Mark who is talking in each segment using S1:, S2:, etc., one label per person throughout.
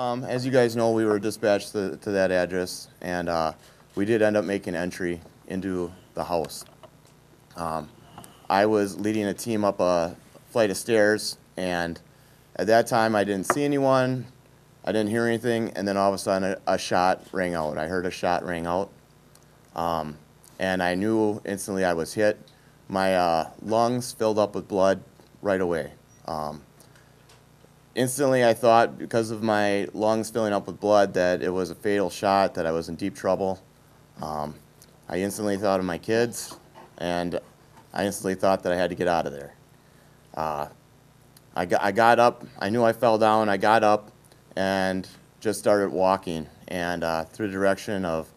S1: As you guys know, we were dispatched to that address, and we did end up making entry into the house. I was leading a team up a flight of stairs, and at that time I didn't see anyone, I didn't hear anything, and then all of a sudden a shot rang out. I heard a shot ring out, and I knew instantly I was hit. My lungs filled up with blood right away. Instantly I thought, because of my lungs filling up with blood, that it was a fatal shot, that I was in deep trouble. I instantly thought of my kids, and I instantly thought that I had to get out of there. I got up. I knew I fell down. I got up and just started walking, and through the direction of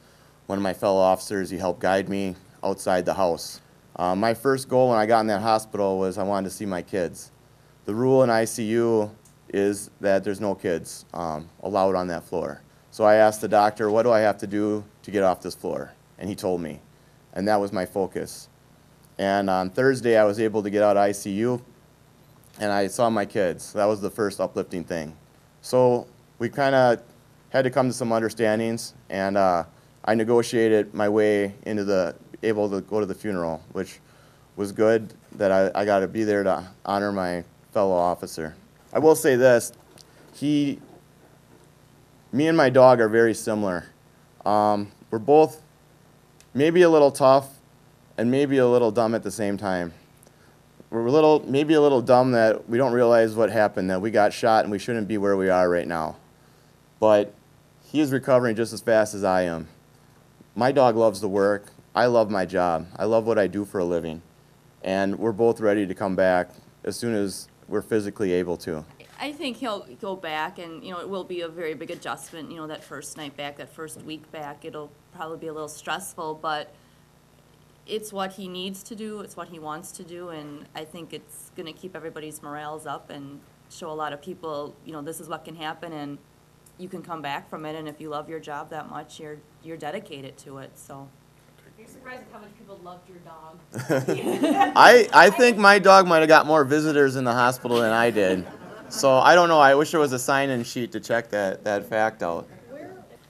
S1: one of my fellow officers, he helped guide me outside the house. My first goal when I got in that hospital was I wanted to see my kids. The rule in ICU is that there's no kids allowed on that floor. So I asked the doctor, what do I have to do to get off this floor? And he told me, and that was my focus. And on Thursday, I was able to get out of ICU, and I saw my kids. That was the first uplifting thing. So we kind of had to come to some understandings, and I negotiated my way into able to go to the funeral, which was good, that I got to be there to honor my fellow officer. I will say this, me and my dog are very similar. We're both maybe a little tough and maybe a little dumb at the same time. We're maybe a little dumb that we don't realize what happened, that we got shot and we shouldn't be where we are right now. But he is recovering just as fast as I am. My dog loves the work. I love my job. I love what I do for a living. And we're both ready to come back as soon as we're physically able to.
S2: I think he'll go back, and it will be a very big adjustment. That first night back, that first week back, it'll probably be a little stressful, but it's what he needs to do, it's what he wants to do, and I think it's going to keep everybody's morales up and show a lot of people, this is what can happen, and you can come back from it, and if you love your job that much, you're dedicated to it. So.
S3: You're surprised at how much people loved your dog.
S1: I think my dog might have got more visitors in the hospital than I did. So I don't know. I wish there was a sign-in sheet to check that fact out.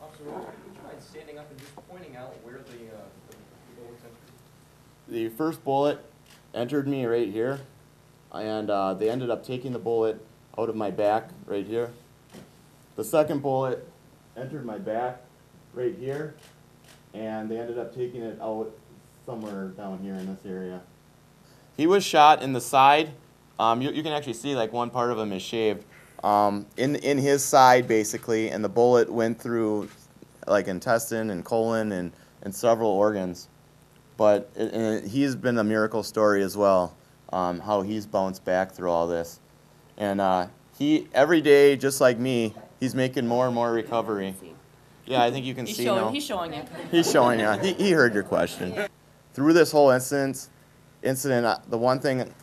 S4: Officer, would you mind standing up and just pointing out where the bullets entered?
S1: The first bullet entered me right here, and they ended up taking the bullet out of my back right here. The second bullet entered my back right here, and they ended up taking it out somewhere down here in this area. He was shot in the side. You can actually see like one part of him is shaved. In his side basically, and the bullet went through like intestine and colon and several organs. But he's been a miracle story as well, how he's bounced back through all this. And he, every day, just like me, he's making more and more recovery. Yeah, I think you can see now.
S2: He's showing you.
S1: He's showing you. He heard your question. Through this whole incident, the one thing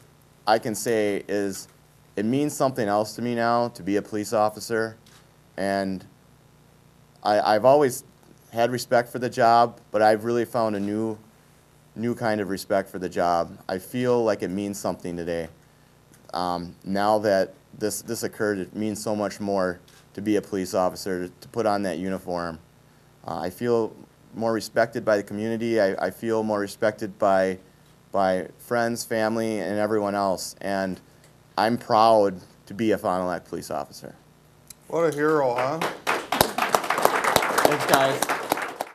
S1: I can say is it means something else to me now to be a police officer. And I've always had respect for the job, but I've really found a new kind of respect for the job. I feel like it means something today. Now that this occurred, it means so much more to be a police officer, to put on that uniform. I feel more respected by the community. I feel more respected by friends, family, and everyone else. And I'm proud to be a Fond du Lac police officer.
S5: What a hero, huh?
S1: Thanks, guys.